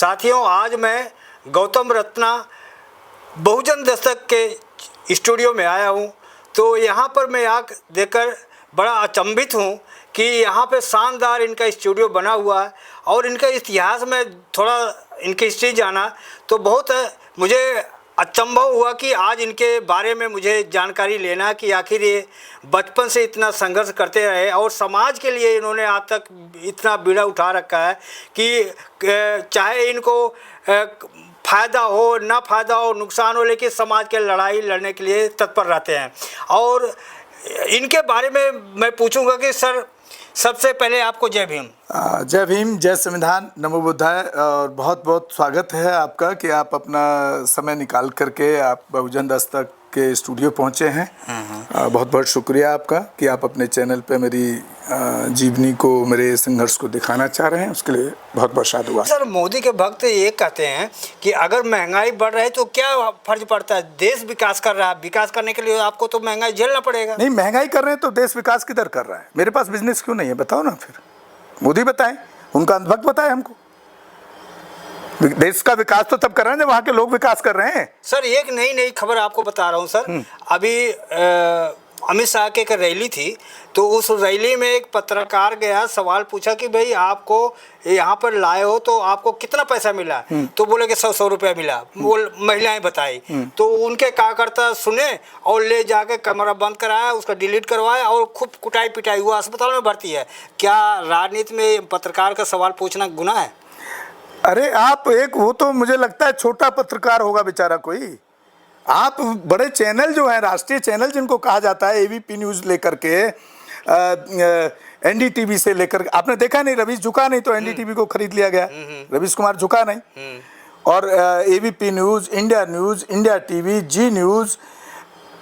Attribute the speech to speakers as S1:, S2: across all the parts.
S1: साथियों, आज मैं गौतम रत्ना बहुजन दस्तक के स्टूडियो में आया हूँ। तो यहाँ पर मैं आकर देखकर बड़ा अचंभित हूँ कि यहाँ पे शानदार इनका स्टूडियो बना हुआ है और इनका इतिहास में थोड़ा इनकी हिस्ट्री जाना तो बहुत मुझे अचंभव हुआ कि आज इनके बारे में मुझे जानकारी लेना कि आखिर ये बचपन से इतना संघर्ष करते रहे और समाज के लिए इन्होंने आज तक इतना बीड़ा उठा रखा है कि चाहे इनको फ़ायदा हो ना फ़ायदा हो नुकसान हो, लेकिन समाज के लड़ाई लड़ने के लिए तत्पर रहते हैं। और इनके बारे में मैं पूछूंगा कि सर, सबसे पहले आपको जय भीम।
S2: जय भीम, जय संविधान, नमो बुद्धाय। और बहुत बहुत स्वागत है आपका कि आप अपना समय निकाल करके आप बहुजन दस्तक के स्टूडियो पहुंचे हैं। बहुत बहुत शुक्रिया आपका कि आप अपने चैनल पे मेरी जीवनी को, मेरे संघर्ष को दिखाना चाह रहे हैं, उसके लिए बहुत बहुत साधुवाद।
S1: सर, मोदी के भक्त ये कहते हैं कि अगर महंगाई बढ़ रही है तो क्या फर्ज पड़ता है, देश विकास कर रहा है, विकास करने के लिए आपको तो महंगाई झेलना पड़ेगा।
S2: नहीं, महंगाई कर रहे हैं तो देश विकास किधर कर रहा है? मेरे पास बिजनेस क्यों नहीं है? बताओ ना, फिर मोदी बताएं, उनका अंधभक्त बताए हमको। देश का विकास तो तब कर रहे हैं जब वहाँ के लोग विकास कर रहे हैं।
S1: सर, एक नई खबर आपको बता रहा हूँ सर। अभी अमित शाह की एक रैली थी, तो उस रैली में एक पत्रकार गया, सवाल पूछा कि भाई आपको यहाँ पर लाए हो तो आपको कितना पैसा मिला? तो बोले कि 100 रुपया मिला। वो महिलाएं बताई, तो उनके कार्यकर्ता सुने और ले जाके कैमरा बंद कराया, उसका डिलीट करवाया और खूब कुटाई पिटाई हुआ, अस्पताल में भर्ती है। क्या राजनीति में पत्रकार का सवाल पूछना गुनाह है?
S2: अरे आप एक, वो तो मुझे लगता है छोटा पत्रकार होगा बेचारा कोई। आप बड़े चैनल जो हैं, राष्ट्रीय चैनल जिनको कहा जाता है, एबीपी न्यूज़ लेकर के, एनडीटीवी से लेकर, आपने देखा नहीं, रवीश झुका नहीं तो एनडीटीवी को खरीद लिया गया, रवीश कुमार झुका नहीं। और ABP news, India news, India TV, Zee news,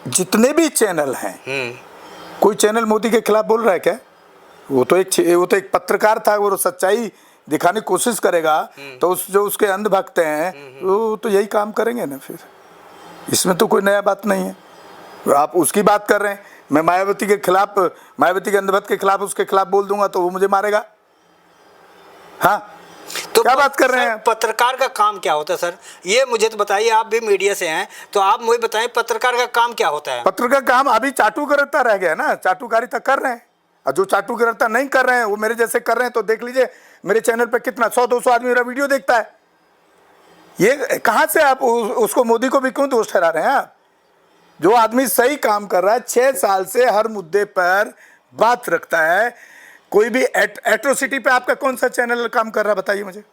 S2: जितने भी चैनल हैं, कोई चैनल मोदी के खिलाफ बोल रहा है क्या? वो तो एक पत्रकार था, वो सच्चाई दिखाने की कोशिश करेगा तो जो उसके अंधभक्त हैं वो तो यही काम करेंगे ना। फिर इसमें तो कोई नया बात नहीं है। आप उसकी बात कर रहे हैं, मैं मायावती के खिलाफ, मायावती के अंधभक्त के खिलाफ, उसके खिलाफ बोल दूंगा तो वो मुझे मारेगा। हाँ, तो क्या बात कर रहे हैं?
S1: पत्रकार का काम क्या होता है सर, ये मुझे तो बताइए। आप भी मीडिया से हैं तो आप मुझे बताएं पत्रकार का काम क्या होता है?
S2: पत्रकार का काम अभी चाटुकारिता रह गया ना, चाटुकारिता कर रहे हैं। और जो चाटुकारिता नहीं कर रहे हैं वो मेरे जैसे कर रहे हैं, तो देख लीजिए मेरे चैनल पे कितना 100-200 आदमी मेरा वीडियो देखता है। ये कहाँ से आप उसको, मोदी को भी क्यों दोष ठहरा रहे हैं आप? जो आदमी सही काम कर रहा है, 6 साल से हर मुद्दे पर बात रखता है, कोई भी एट्रोसिटी पे आपका कौन सा चैनल काम कर रहा है बताइए मुझे।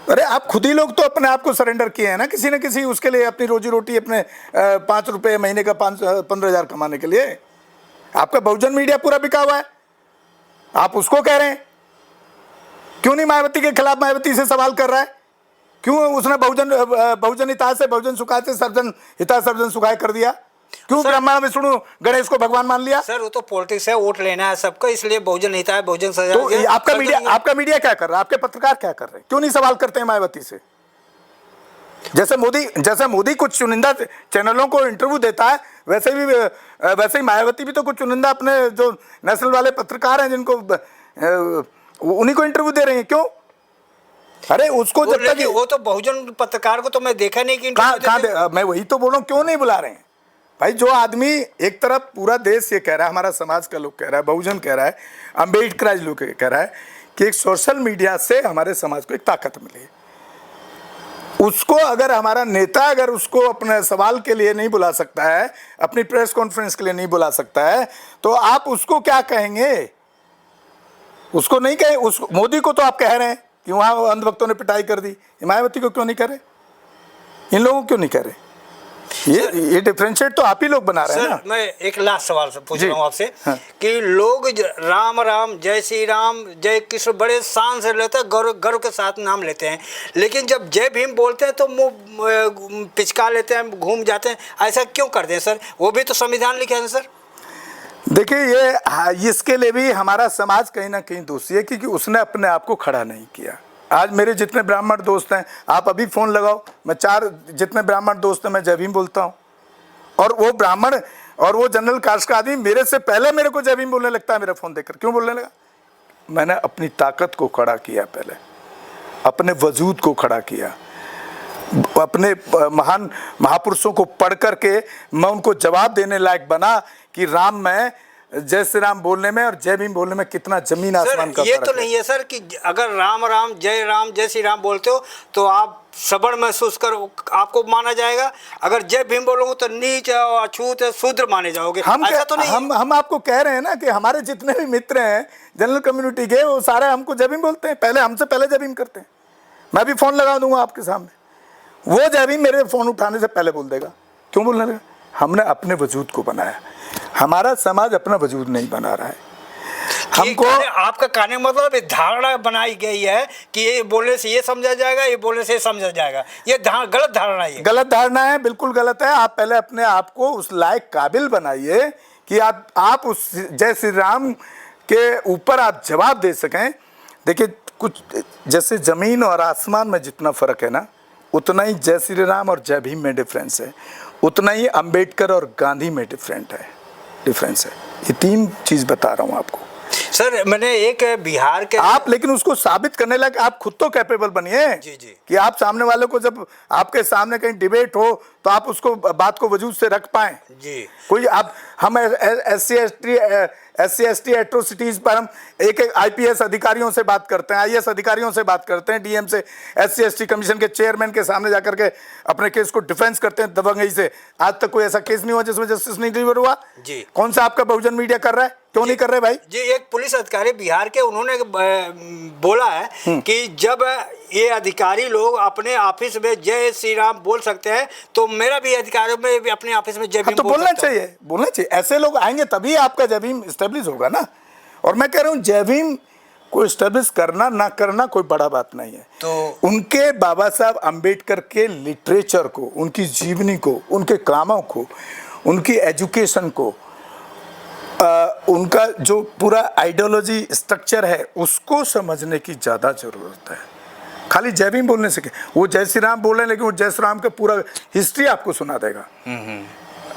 S2: अरे आप खुद ही लोग तो अपने आप को सरेंडर किए हैं ना किसी न किसी, उसके लिए, अपनी रोजी रोटी, अपने 5 रुपये महीने का 15,000 कमाने के लिए। आपका बहुजन मीडिया पूरा बिका हुआ है, आप उसको कह रहे हैं। क्यों नहीं मायावती के खिलाफ मायावती से सवाल कर रहा है? क्यों उसने बहुजन हिताय से बहुजन सुखाय से सर्वजन हिताय सर्वजन सुखाय कर दिया? क्यों ब्रह्मा विष्णु गणेश को भगवान मान लिया?
S1: सर, वो तो पॉलिटिक्स है, वोट लेना है सबको, इसलिए बहुजन हिताय बहुजन सजा।
S2: तो आपका मीडिया क्या कर रहा है? आपके पत्रकार क्या कर रहे हैं? क्यों नहीं सवाल करते हैं मायावती से? जैसे मोदी कुछ चुनिंदा चैनलों को इंटरव्यू देता है, वैसे ही मायावती भी तो कुछ चुनिंदा अपने जो नेशनल वाले पत्रकार हैं जिनको उन्हीं को इंटरव्यू दे रही हैं। क्यों? अरे उसको जब तक,
S1: वो तो बहुजन पत्रकार को तो मैं देखा नहीं कि
S2: मैं वही तो बोल रहा हूँ, क्यों नहीं बुला रहे हैं भाई? जो आदमी एक तरफ पूरा देश ये कह रहा है, हमारा समाज का लोग कह रहा है, बहुजन कह रहा है, अम्बेडकर लोग कह रहा है कि एक सोशल मीडिया से हमारे समाज को एक ताकत मिली, उसको अगर हमारा नेता अगर उसको अपने सवाल के लिए नहीं बुला सकता है, अपनी प्रेस कॉन्फ्रेंस के लिए नहीं बुला सकता है, तो आप उसको क्या कहेंगे? उसको नहीं कहे। उस मोदी को तो आप कह रहे हैं कि वहाँ अंधभक्तों ने पिटाई कर दी, मायावती को क्यों नहीं करे? इन लोगों को क्यों नहीं करे? ये डिफरेंशिएट तो आप ही लोग बना रहे हैं ना।
S1: मैं एक लास्ट सवाल से पूछ रहा हूँ आपसे। हाँ। कि लोग राम राम, जय श्री राम, जय कृष्ण बड़े शान से लेते हैं, गर्व के साथ नाम लेते हैं, लेकिन जब जय भीम बोलते हैं तो मुँह पिचका लेते हैं, घूम जाते हैं। ऐसा क्यों करते हैं सर? वो भी तो संविधान लिखे हैं सर।
S2: देखिए, ये इसके लिए भी हमारा समाज कहीं ना कहीं दोषी है, क्योंकि उसने अपने आप को खड़ा नहीं किया। आज मेरे जितने ब्राह्मण दोस्त हैं, आप अभी फ़ोन लगाओ, मैं 4 जितने ब्राह्मण दोस्त हैं मैं जय भीम बोलता हूँ, और वो ब्राह्मण और वो जनरल कास्ट का आदमी मेरे से पहले मेरे को जय भीम बोलने लगता है मेरा फ़ोन देखकर। क्यों बोलने लगा? मैंने अपनी ताकत को खड़ा किया पहले। अपने वजूद को खड़ा किया, अपने महान महापुरुषों को पढ़ करके मैं उनको जवाब देने लायक बना कि राम में जय श्री राम बोलने में और जय भीम बोलने में कितना जमीन आसमान का
S1: ये
S2: फर्क
S1: तो
S2: है।
S1: नहीं है सर कि अगर राम राम जय श्री राम बोलते हो तो आप सबड़ महसूस कर आपको माना जाएगा, अगर जय भीम बोलोगे तो नीच अछूत शूद्र माने जाओगे। ऐसा तो नहीं
S2: हम आपको कह रहे हैं ना कि हमारे जितने भी मित्र हैं जनरल कम्युनिटी के, वो सारे हमको जय भीम बोलते हैं, हमसे पहले जय भीम करते हैं। मैं भी फोन लगा दूंगा आपके सामने, वो जय भीम मेरे फोन उठाने से पहले बोल देगा। क्यों बोलने लगा? हमने अपने वजूद को बनाया, हमारा समाज अपना वजूद नहीं बना रहा है। हमको
S1: आपका कहने का मतलब धारणा बनाई गई है कि ये बोलने से ये समझा जाएगा, ये बोलने से ये समझा जाएगा, ये गलत धारणा है।
S2: गलत धारणा है, बिल्कुल गलत है। आप पहले अपने आप को उस लायक काबिल बनाइए कि आप उस जय श्री राम के ऊपर आप जवाब दे सकें। देखिए, कुछ जैसे जमीन और आसमान में जितना फर्क है ना, उतना ही जय श्री राम और जय भीम में डिफरेंस है, उतना ही अंबेडकर और गांधी में डिफरेंस है। ये 3 चीज बता रहा हूँ आपको
S1: सर। मैंने एक बिहार के
S2: आप, लेकिन उसको साबित करने लगे आप खुद तो कैपेबल बनिए
S1: जी जी
S2: कि आप सामने वाले को, जब आपके सामने कहीं डिबेट हो तो आप उसको बात को वजूद से रख पाएं
S1: जी।
S2: कोई हम SC ST एट्रोसिटीज पर हम एक IPS अधिकारियों से बात करते हैं, IAS अधिकारियों से बात करते हैं, DM से SC ST कमीशन के चेयरमैन के सामने जाकर के अपने केस को डिफेंस करते हैं दबंगई से। आज तक कोई ऐसा केस नहीं हुआ जिसमें जस्टिस नहीं डिलीवर हुआ
S1: जी।
S2: कौन सा आपका बहुजन मीडिया कर रहा है? क्यों नहीं कर रहे भाई
S1: जी? एक पुलिस अधिकारी बिहार के, उन्होंने बोला है कि जब ये अधिकारी लोग अपने ऑफिस में जय श्री राम बोल सकते हैं तो मेरा भी अधिकारियों में भी अपने ऑफिस में जय भीम
S2: तो बोलना चाहिए। ऐसे लोग आएंगे तभी आपका जय भीम स्टेब्लिश होगा ना। और मैं कह रहा हूँ जय भीम को स्टेब्लिश करना ना करना कोई बड़ा बात नहीं है।
S1: तो
S2: उनके बाबा साहब अंबेडकर के लिटरेचर को, उनकी जीवनी को, उनके कामों को, उनकी एजुकेशन को, उनका जो पूरा आइडियोलॉजी स्ट्रक्चर है उसको समझने की ज़्यादा ज़रूरत है। खाली जय भीम बोलने से वो जय श्री राम बोल रहे हैं, लेकिन वो जय श्री राम का पूरा हिस्ट्री आपको सुना देगा।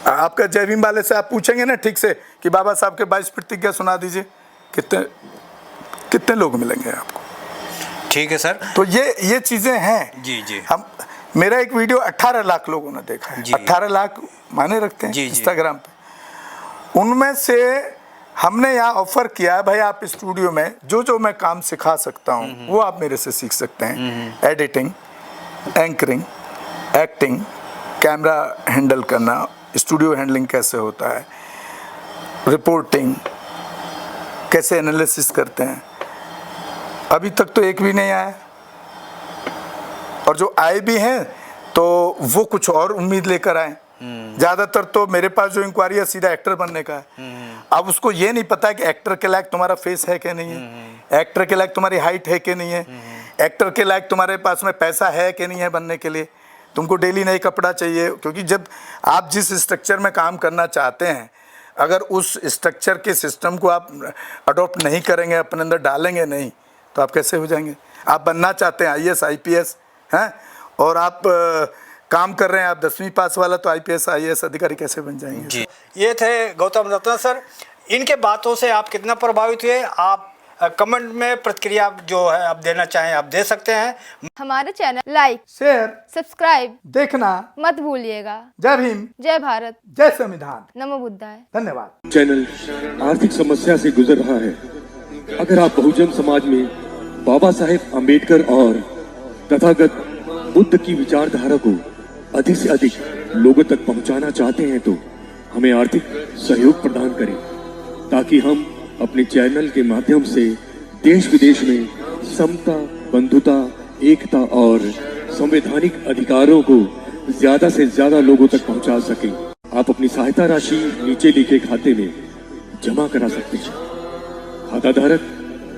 S2: आपका जय भीम वाले से आप पूछेंगे ना ठीक से कि बाबा साहब के 22 प्रतिज्ञा सुना दीजिए, कितने लोग मिलेंगे आपको?
S1: ठीक है सर।
S2: तो ये चीज़ें हैं
S1: जी जी।
S2: मेरा एक वीडियो 18 लाख लोगों ने देखा है। 18 लाख माने रखते हैं इंस्टाग्राम पे। उनमें से हमने यहाँ ऑफर किया भाई आप स्टूडियो में जो मैं काम सिखा सकता हूँ वो आप मेरे से सीख सकते हैं। Editing, anchoring, acting, camera handle करना, स्टूडियो हैंडलिंग कैसे होता है, रिपोर्टिंग कैसे एनालिसिस करते हैं। अभी तक तो एक भी नहीं आया, और जो आए भी हैं तो वो कुछ और उम्मीद लेकर आए। ज्यादातर तो मेरे पास जो इंक्वायरी है सीधा एक्टर बनने का है। अब उसको ये नहीं पता कि एक्टर के लायक तुम्हारा फेस है कि नहीं है, एक्टर के लायक तुम्हारी हाइट है कि नहीं है, एक्टर के लायक तुम्हारे पास में पैसा है कि नहीं है बनने के लिए, तुमको डेली नई कपड़ा चाहिए। क्योंकि जब आप जिस स्ट्रक्चर में काम करना चाहते हैं, अगर उस स्ट्रक्चर के सिस्टम को आप अडॉप्ट नहीं करेंगे, अपने अंदर डालेंगे नहीं, तो आप कैसे हो जाएंगे? आप बनना चाहते हैं IAS IPS हैं, और आप काम कर रहे हैं, आप 10वीं पास वाला, तो IPS IAS अधिकारी कैसे बन जाएंगे?
S1: जी। ये थे गौतम रत्ना सर। इनके बातों से आप कितना प्रभावित हुए? आप कमेंट में प्रतिक्रिया जो है आप देना चाहें आप दे सकते हैं।
S3: हमारे चैनल लाइक,
S2: शेयर,
S3: सब्सक्राइब
S2: देखना
S3: मत भूलिएगा।
S2: जय भीम,
S3: जय भारत,
S2: जय संविधान,
S3: नमो बुद्धाय।
S2: धन्यवाद।
S4: चैनल आर्थिक समस्या से गुजर रहा है। अगर आप बहुजन समाज में बाबा साहेब अम्बेडकर और तथागत बुद्ध की विचारधारा को अधिक से अधिक लोगों तक पहुंचाना चाहते हैं तो हमें आर्थिक सहयोग प्रदान करें, ताकि हम अपने चैनल के माध्यम से देश विदेश में समता, बंधुता, एकता और संवैधानिक अधिकारों को ज्यादा से ज्यादा लोगों तक पहुंचा सकें। आप अपनी सहायता राशि नीचे लिखे खाते में जमा करा सकते हैं। खाता धारक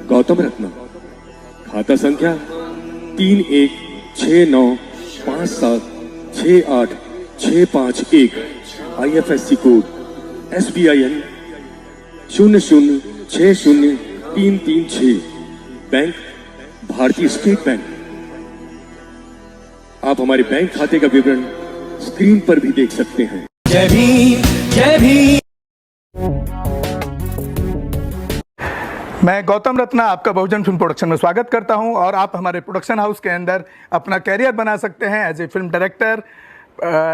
S4: गौतम रत्ना, खाता संख्या 3169576865 IFSC कोड SBIN 0060336, बैंक भारतीय स्टेट बैंक। आप हमारे बैंक खाते का विवरण स्क्रीन पर भी देख सकते हैं।
S5: जय भीम, जय भीम।
S2: मैं गौतम रत्ना आपका बहुजन फिल्म प्रोडक्शन में स्वागत करता हूं और आप हमारे प्रोडक्शन हाउस के अंदर अपना कैरियर बना सकते हैं as a film director,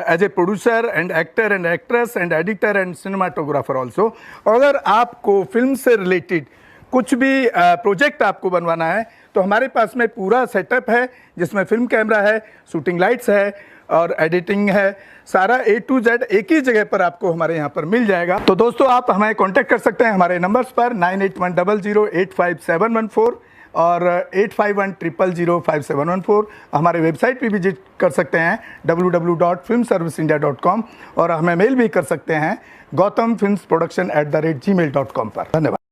S2: as a producer and actor and actress and editor and cinematographer also. अगर आपको फिल्म से रिलेटेड कुछ भी प्रोजेक्ट आपको बनवाना है तो हमारे पास में पूरा सेटअप है, जिसमें फिल्म कैमरा है, शूटिंग लाइट्स है और एडिटिंग है। सारा A to Z एक ही जगह पर आपको हमारे यहाँ पर मिल जाएगा। तो दोस्तों आप हमें कांटेक्ट कर सकते हैं हमारे नंबर्स पर 9810085714 और 8510005714। हमारे वेबसाइट पे विजिट कर सकते हैं www.filmserviceindia.com और हमें मेल भी कर सकते हैं gautamfilmsproduction@gmail.com पर। धन्यवाद।